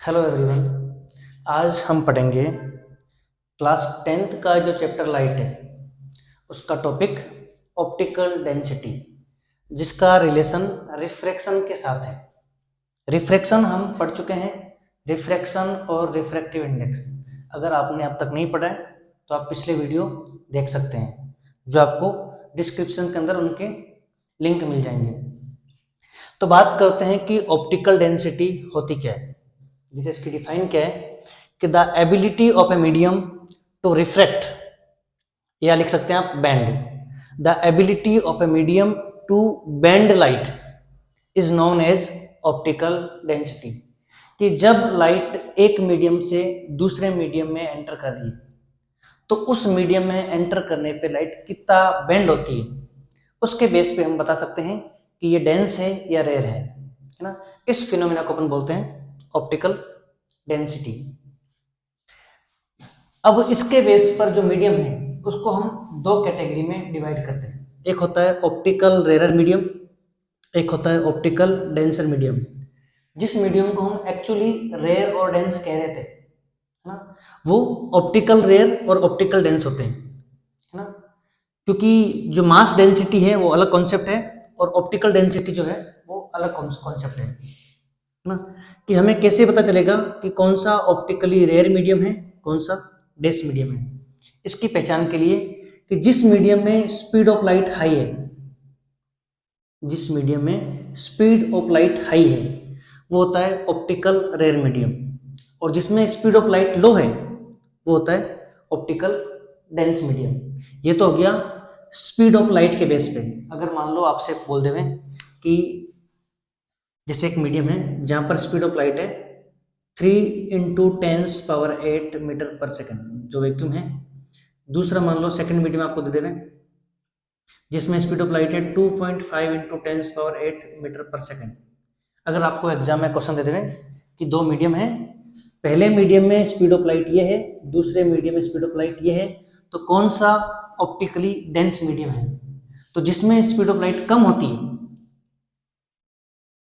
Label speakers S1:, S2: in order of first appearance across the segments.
S1: Hello everyone. आज हम पढ़ेंगे क्लास 10th का जो चैप्टर लाइट है उसका टॉपिक ऑप्टिकल डेंसिटी, जिसका रिलेशन रिफ्रैक्शन के साथ है। रिफ्रैक्शन हम पढ़ चुके हैं, रिफ्रैक्शन और रिफ्रैक्टिव इंडेक्स। अगर आपने अब तक नहीं पढ़ा है तो आप पिछले वीडियो देख सकते हैं, जो आपको डिस्क्रिप्शन के अंदर उनके लिंक मिल जाएंगे। तो बात करते हैं कि ऑप्टिकल डेंसिटी होती क्या है। जैसे इसकी डिफाइन क्या है कि the ability of a medium to refract, या लिख सकते हैं आप bend. The ability of a medium to bend light is known as optical density. कि जब लाइट एक मीडियम से दूसरे मीडियम में एंटर कर रही है तो उस मीडियम में एंटर करने पे लाइट कितना बेंड होती है, उसके बेस पे हम बता सकते हैं कि ये डेंस है या रेयर है ना। इस फिनोमेना को अपन बोलते हैं ऑप्टिकल डेंसिटी। अब इसके बेस पर जो मीडियम है उसको हम दो कैटेगरी में डिवाइड करते हैं। एक होता है ऑप्टिकल रेयर मीडियम, एक होता है ऑप्टिकल डेंसर मीडियम। जिस मीडियम को हम एक्चुअली रेयर और डेंस कह रहे थे, है ना, वो ऑप्टिकल रेयर और ऑप्टिकल डेंस होते हैं, है ना। क्योंकि जो मास डेंसिटी है वो अलग कॉन्सेप्ट है और ऑप्टिकल डेंसिटी जो है वो अलग कॉन्सेप्ट है ना। कि हमें कैसे पता चलेगा कि कौन सा ऑप्टिकली रेयर मीडियम है, कौन सा डेंस मीडियम है। इसकी पहचान के लिए कि जिस मीडियम में स्पीड ऑफ लाइट हाई है, जिस मीडियम में स्पीड ऑफ लाइट हाई है वो होता है ऑप्टिकल रेयर मीडियम, और जिसमें स्पीड ऑफ लाइट लो है वो होता है ऑप्टिकल डेंस मीडियम। ये तो हो गया स्पीड ऑफ लाइट के बेस पे। अगर मान लो आपसे बोल देवे कि जैसे एक मीडियम है जहाँ पर स्पीड ऑफ लाइट है 3 × 10⁸ मीटर पर सेकेंड, जो वैक्यूम है। दूसरा मान लो सेकंड मीडियम आपको दे देवे जिसमें स्पीड ऑफ लाइट है 2.5 × 10⁸ मीटर पर सेकेंड। अगर आपको एग्जाम में क्वेश्चन दे देवे कि दो मीडियम है, पहले मीडियम में स्पीड ऑफ लाइट ये है, दूसरे मीडियम में स्पीड ऑफ लाइट ये है, तो कौन सा ऑप्टिकली डेंस मीडियम है? तो जिसमें स्पीड ऑफ लाइट कम होती है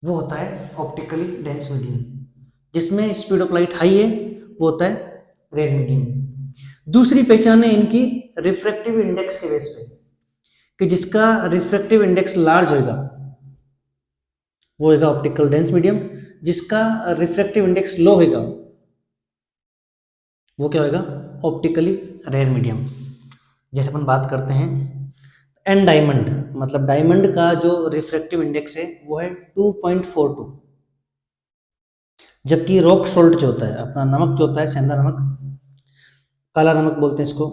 S1: वो होता है ऑप्टिकली डेंस मीडियम। जिसमें स्पीड ऑफ लाइट हाई है वो होता है रेड मीडियम। दूसरी पहचान है इनकी रिफ्रैक्टिव इंडेक्स के बेस पे, कि जिसका रिफ्रैक्टिव इंडेक्स लार्ज होगा वो होगा ऑप्टिकल डेंस मीडियम, जिसका रिफ्रैक्टिव इंडेक्स लो होगा वो क्या होगा ऑप्टिकली रेयर मीडियम। जैसे अपन बात करते हैं एन डायमंड, मतलब डायमंड का जो रिफ्रैक्टिव इंडेक्स है वो है 2.42, जबकि रॉक सोल्ट जो होता है, अपना नमक जो होता है, सेंधा नमक, काला नमक बोलते हैं इसको,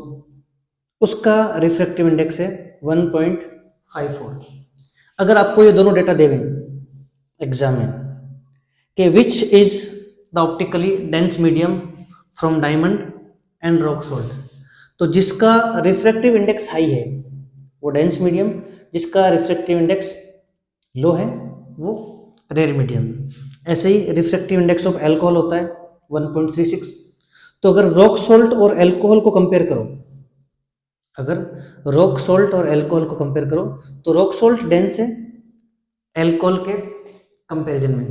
S1: उसका रिफ्रैक्टिव इंडेक्स है 1.54। अगर आपको ये दोनों डेटा देवें एग्जाम में कि which is the optically dense medium from diamond and rock salt, तो जिसका रिफ्रैक्टिव इंडेक्स हाई है वो डेंस मीडियम, जिसका रिफ्रैक्टिव इंडेक्स लो है वो रेयर मीडियम। ऐसे ही रिफ्रैक्टिव इंडेक्स ऑफ एल्कोहल होता है 1.36। तो अगर रॉक सोल्ट और एल्कोहल को कंपेयर करो, अगर रॉक सोल्ट और एल्कोहल को कंपेयर करो तो रॉक सोल्ट डेंस है एल्कोहल के कंपैरिजन में।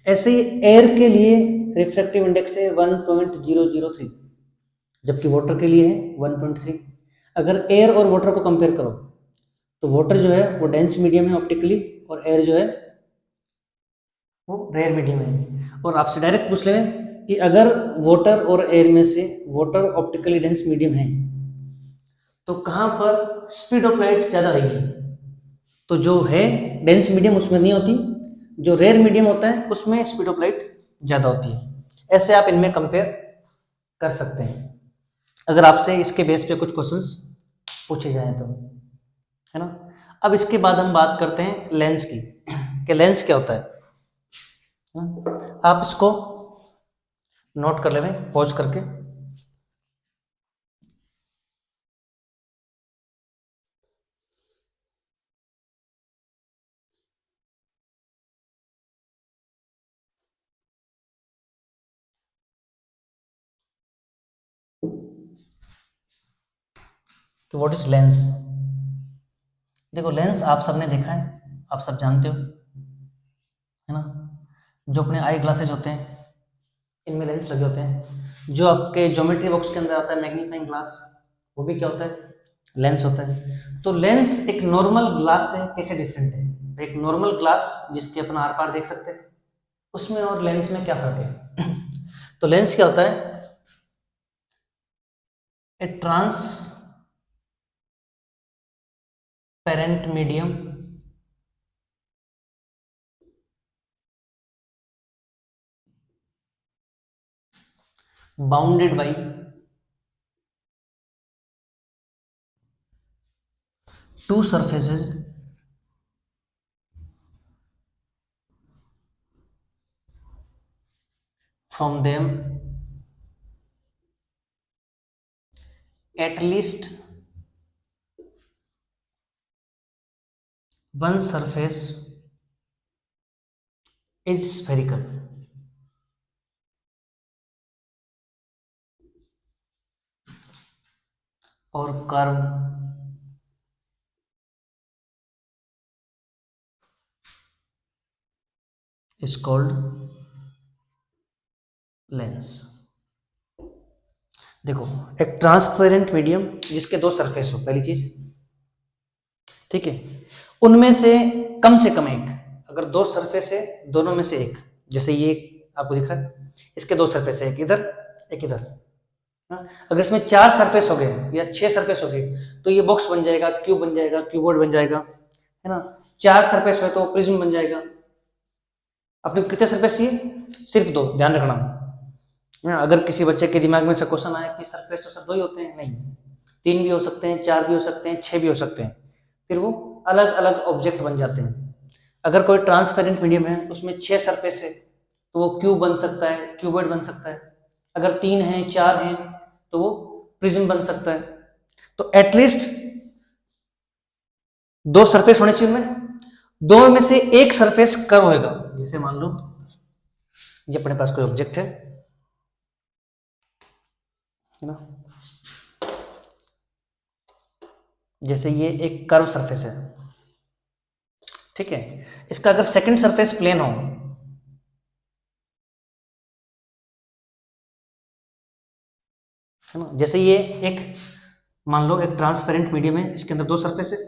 S1: ऐसे ही एयर के लिए रिफ्रैक्टिव इंडेक्स है 1.003, जबकि वाटर के लिए है 1.3। अगर एयर और वाटर को कंपेयर करो तो वाटर जो है वो डेंस मीडियम है ऑप्टिकली, और एयर जो है वो रेयर मीडियम है। और आपसे डायरेक्ट पूछ ले कि अगर वाटर और एयर में से वाटर ऑप्टिकली डेंस मीडियम है तो कहाँ पर स्पीड ऑफ लाइट ज़्यादा रहेगी? तो जो है डेंस मीडियम उसमें नहीं होती, जो रेयर मीडियम होता है उसमें स्पीड ऑफ लाइट ज़्यादा होती है। ऐसे आप इनमें कंपेयर कर सकते हैं अगर आपसे इसके बेस पे कुछ क्वेश्चंस पूछे जाएं तो, है ना। अब इसके बाद हम बात करते हैं लेंस की कि लेंस क्या होता है ना? आप इसको नोट कर लें पॉज करके। तो व्हाट इज लेंस? देखो लेंस आप सबने देखा है, आप सब जानते हो, है ना। जो अपने आई ग्लासेज होते हैं इनमें लेंस लगे होते हैं। जो आपके ज्योमेट्री बॉक्स के अंदर आता है मैग्नीफाइंग ग्लास, वो भी क्या होता है, लेंस होता है। तो लेंस एक नॉर्मल ग्लास से कैसे डिफरेंट है? एक नॉर्मल ग्लास जिसके अपन आर पार देख सकते हैं, उसमें और लेंस में क्या फर्क है? तो लेंस क्या होता है? ए transparent medium bounded by two surfaces from them at least one surface is spherical or curved is called lens. देखो, एक ट्रांसपेरेंट मीडियम जिसके दो सरफेस हो, पहली चीज, ठीक है, उनमें से कम एक, अगर दो सरफेस है दोनों में से एक, जैसे ये आपको दिख रहा है, इसके दो सरफेस है, एक इधर एक इधर, हाँ? अगर इसमें चार सरफेस हो गए या छह सरफेस हो गए तो ये बॉक्स बन जाएगा, क्यूब बन जाएगा, क्यूबोर्ड बन जाएगा, है ना। चार सरफेस हुए तो प्रिज्म बन जाएगा। आपने कितने सरफेस चाहिए? सिर्फ दो, ध्यान रखना। अगर किसी बच्चे के दिमाग में से क्वेश्चन आए कि सरफेस तो सब दो ही होते हैं, नहीं, तीन भी हो सकते हैं, चार भी हो सकते हैं, छह भी हो सकते हैं, फिर वो अलग अलग ऑब्जेक्ट बन जाते हैं। अगर कोई ट्रांसपेरेंट मीडियम है उसमें छह सरफेस है तो वो क्यूब बन सकता है, क्यूबॉइड बन सकता है। अगर तीन है, चार हैं, तो वो प्रिज्म बन सकता है। तो एटलीस्ट दो सरफेस होने चाहिए उनमें, दो में से एक सरफेस कर्व होगा। जैसे मान लो ये अपने पास कोई ऑब्जेक्ट है ना, जैसे ये एक कर्व सरफेस है, ठीक है, इसका अगर सेकंड सरफेस प्लेन हो, है ना, जैसे ये एक, मान लो एक ट्रांसपेरेंट मीडियम है, इसके अंदर दो सरफेस है,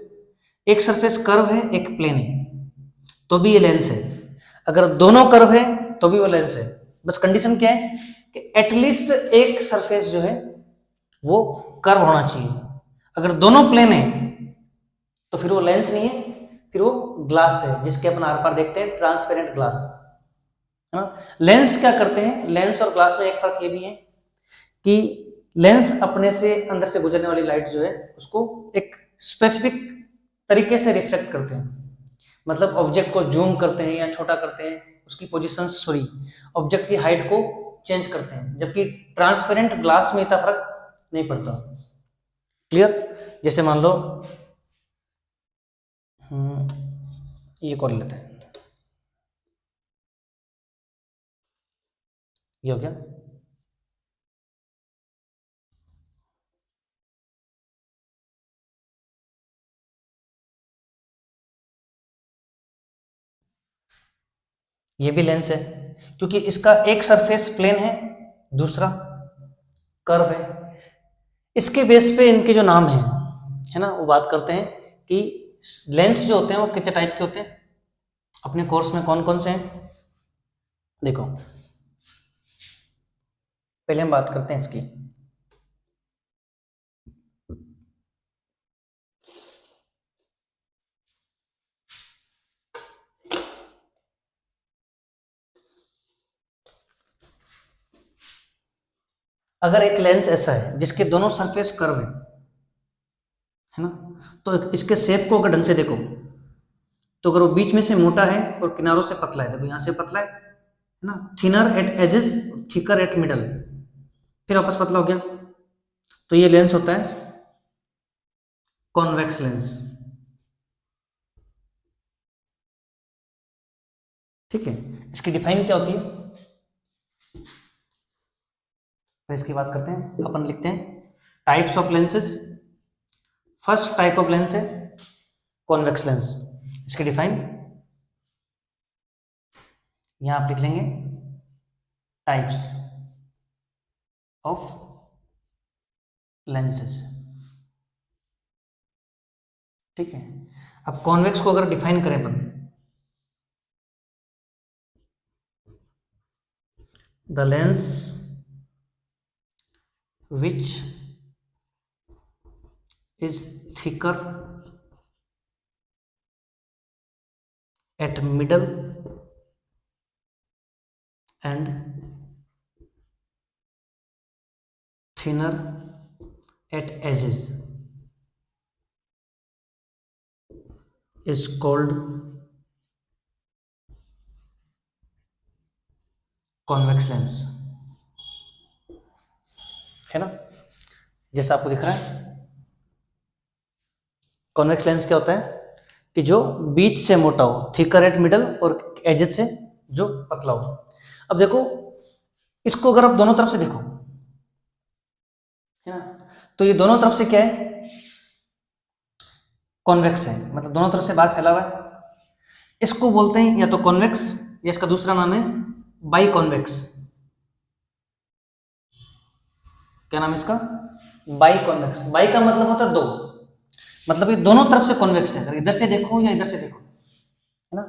S1: एक सरफेस कर्व है एक प्लेन है, तो भी ये लेंस है। अगर दोनों कर्व है तो भी वो लेंस है। बस कंडीशन क्या है कि एटलीस्ट एक सरफेस जो है वो कर्व होना चाहिए। अगर दोनों प्लेन है तो फिर वो लेंस नहीं है, फिर वो ग्लास है, जिसके अपन आर पार देखते हैं, ट्रांसपेरेंट ग्लास, है ना। लेंस क्या करते हैं? लेंस और ग्लास में एक फर्क ये भी है कि लेंस अपने से अंदर से गुजरने वाली लाइट जो है उसको एक स्पेसिफिक तरीके से रिफ्लेक्ट करते हैं। मतलब ऑब्जेक्ट को जूम करते हैं या छोटा करते हैं, उसकी पोजीशन, सॉरी, ऑब्जेक्ट की हाइट को चेंज करते हैं, जबकि ट्रांसपेरेंट ग्लास में इतना फर्क नहीं पड़ता। क्लियर? जैसे मान लो ये कर लेते हैं, ये हो गया। ये भी लेंस है, क्योंकि इसका एक सरफेस प्लेन है, दूसरा कर्व है। इसके बेस पे इनके जो नाम है ना, वो बात करते हैं कि लेंस जो होते हैं वो कितने टाइप के होते हैं, अपने कोर्स में कौन कौन से हैं। देखो, पहले हम बात करते हैं इसकी। अगर एक लेंस ऐसा है जिसके दोनों सरफेस कर्व है ना, तो इसके शेप को अगर ढंग से देखो, तो अगर वो बीच में से मोटा है और किनारों से पतला है, देखो यहाँ से पतला है ना, thinner at edges, thicker at middle, फिर वापस पतला हो गया, तो ये लेंस होता है कॉन्वेक्स लेंस, ठीक है। इसकी डिफाइन क्या होती है, तो इसकी बात करते हैं। अपन लिखते हैं types of lenses. First type of lens है कॉन्वेक्स लेंस। इसकी डिफाइन यहां आप लिख लेंगे टाइप्स। Of lenses. ठीक है, अब कॉन्वेक्स को अगर डिफाइन करें अपन, the lens which is thicker at middle and thinner at edges is called convex lens, है ना, जैसा आपको दिख रहा है। कॉन्वेक्स लेंस क्या होता है कि जो बीच से मोटा हो, थिकर एट मिडल, और एजेस से जो पतला हो। अब देखो, इसको अगर आप दोनों तरफ से देखो, है ना, तो ये दोनों तरफ से क्या है, कॉन्वेक्स है, मतलब दोनों तरफ से बाहर फैला हुआ है। इसको बोलते हैं या तो कॉन्वेक्स, या इसका दूसरा नाम है बाई कॉन्वेक्स। क्या नाम है इसका, बाई कॉन्वेक्स। बाई का मतलब होता है दो, मतलब ये दोनों तरफ से कॉन्वेक्स है, अगर इधर से देखो या इधर से देखो, है ना।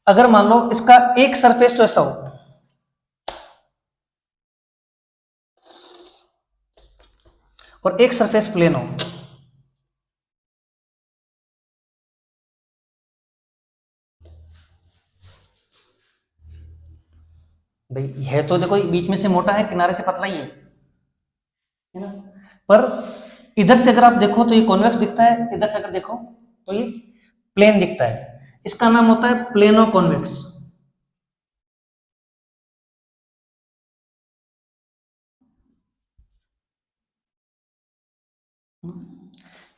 S1: अगर मान लो इसका एक सरफेस तो ऐसा हो और एक सरफेस प्लेन हो, भाई है तो देखो बीच में से मोटा है, किनारे से पतला ही है ना। पर इधर से अगर आप देखो तो ये कॉन्वेक्स दिखता है, इधर से अगर देखो तो ये प्लेन दिखता है। इसका नाम होता है प्लेनो कॉन्वेक्स।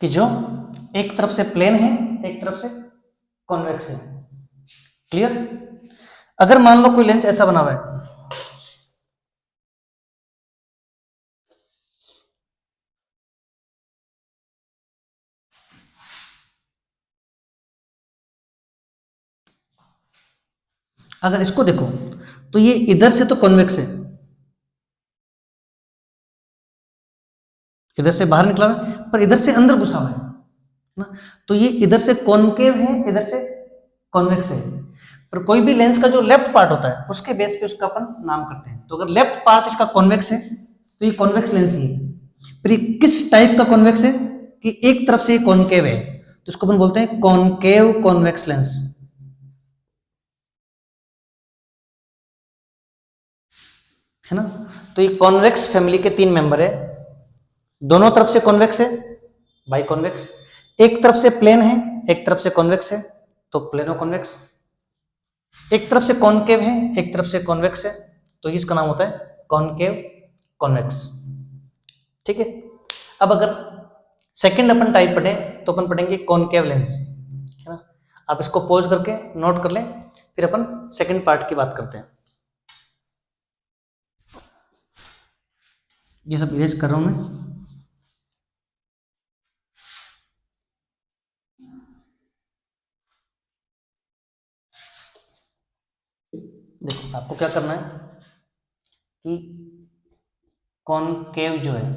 S1: कि जो एक तरफ से प्लेन है, एक तरफ से कॉन्वेक्स है। क्लियर। अगर मान लो कोई लेंस ऐसा बना हुआ है, अगर इसको देखो तो ये इधर से तो कॉन्वेक्स है, इधर से बाहर निकला हुआ है, पर इधर से अंदर घुसा हुआ है ना। तो ये इधर से कॉनकेव है, इधर से कॉन्वेक्स है। पर कोई भी लेंस का जो लेफ्ट पार्ट होता है उसके बेस पे उसका अपन नाम करते हैं। तो अगर लेफ्ट पार्ट इसका कॉन्वेक्स है तो ये कॉन्वेक्स लेंस ही है। फिर ये किस टाइप का कॉन्वेक्स है कि एक तरफ से कॉनकेव है, तो इसको अपन बोलते हैं कॉनकेव कॉन्वेक्स लेंस, है ना। तो ये कॉन्वेक्स फैमिली के तीन मेंबर है, दोनों तरफ से कॉन्वेक्स है बाई कॉन्वेक्स, एक तरफ से प्लेन है, एक तरफ से कॉन्वेक्स है तो प्लेनो कॉन्वेक्स, एक तरफ से कॉनकेव है, एक तरफ से कॉन्वेक्स है, तो इसका नाम होता है कॉनकेव कॉन्वेक्स। ठीक है। अब अगर सेकंड अपन टाइप पढ़े तो अपन पढ़ेंगे कॉनकेव लेंस, है ना। आप इसको पॉज करके नोट कर लें, फिर अपन सेकंड पार्ट की बात करते हैं। ये सब इरेज कर रहा हूं मैं। देखो आपको क्या करना है कि कॉनकेव जो है,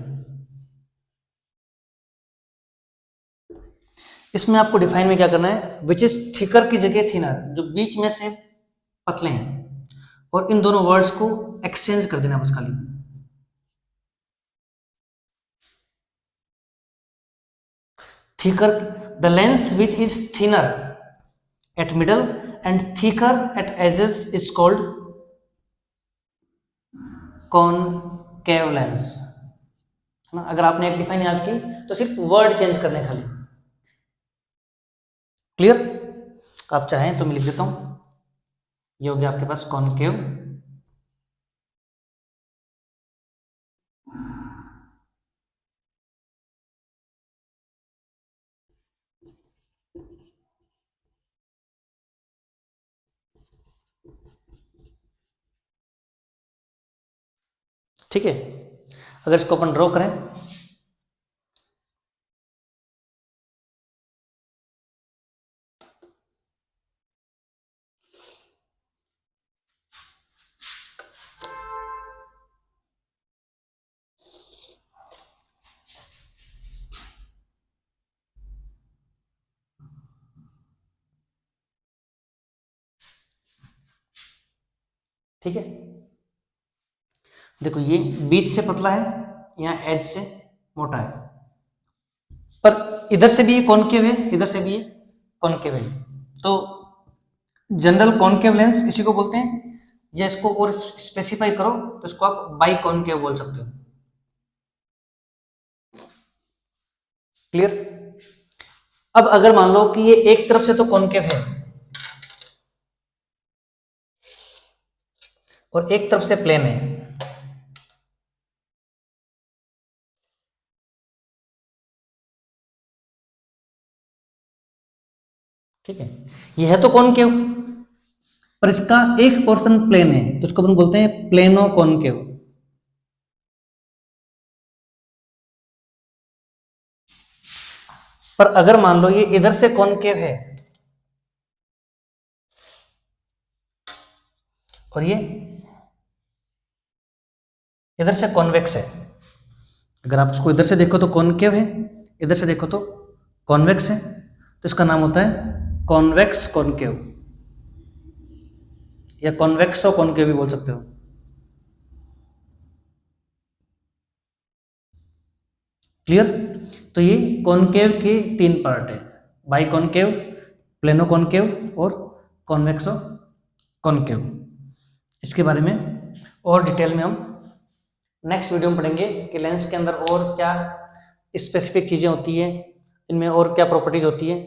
S1: इसमें आपको डिफाइन में क्या करना है, विच इज थिकर की जगह थिनर, जो बीच में से पतले हैं, और इन दोनों वर्ड्स को एक्सचेंज कर देना बस खाली। Thicker, the lens which is thinner at middle and thicker at edges is called concave lens, है ना। अगर आपने एक डिफाइन याद की तो सिर्फ वर्ड चेंज करने खाली। क्लियर। आप चाहें तो मैं लिख देता हूं, ये हो गया आपके पास कॉनकेव, ठीक है। अगर इसको अपन ड्रॉ करें, ठीक है, देखो ये बीच से पतला है, यहाँ एज से मोटा है, पर इधर से भी ये कॉनकेव है, इधर से भी ये कॉनकेव है, तो जनरल कॉनकेव लेंस इसी को बोलते हैं, या इसको और स्पेसिफाई करो तो इसको आप बाई कॉनकेव बोल सकते हो। क्लियर? अब अगर मान लो कि ये एक तरफ से तो कॉनकेव है और एक तरफ से प्लेन है, ठीक है, ये है तो कॉनकेव, पर इसका एक पोर्शन प्लेन है, तो इसको अपन बोलते हैं प्लेनो कॉनकेव। पर अगर मान लो ये इधर से कॉनकेव है और ये इधर से कॉन्वेक्स है, अगर आप उसको इधर से देखो तो कॉनकेव है, इधर से देखो तो कॉन्वेक्स है, तो इसका नाम होता है कॉन्वेक्स कॉनकेव, या कॉन्वेक्सो कॉनकेव भी बोल सकते हो। क्लियर? तो ये कॉनकेव के तीन पार्ट है, बाई कॉनकेव, प्लेनो कॉनकेव और कॉन्वेक्सो कॉनकेव। इसके बारे में और डिटेल में हम नेक्स्ट वीडियो में पढ़ेंगे कि लेंस के अंदर और क्या स्पेसिफिक चीज़ें होती है, इनमें और क्या प्रॉपर्टीज होती है,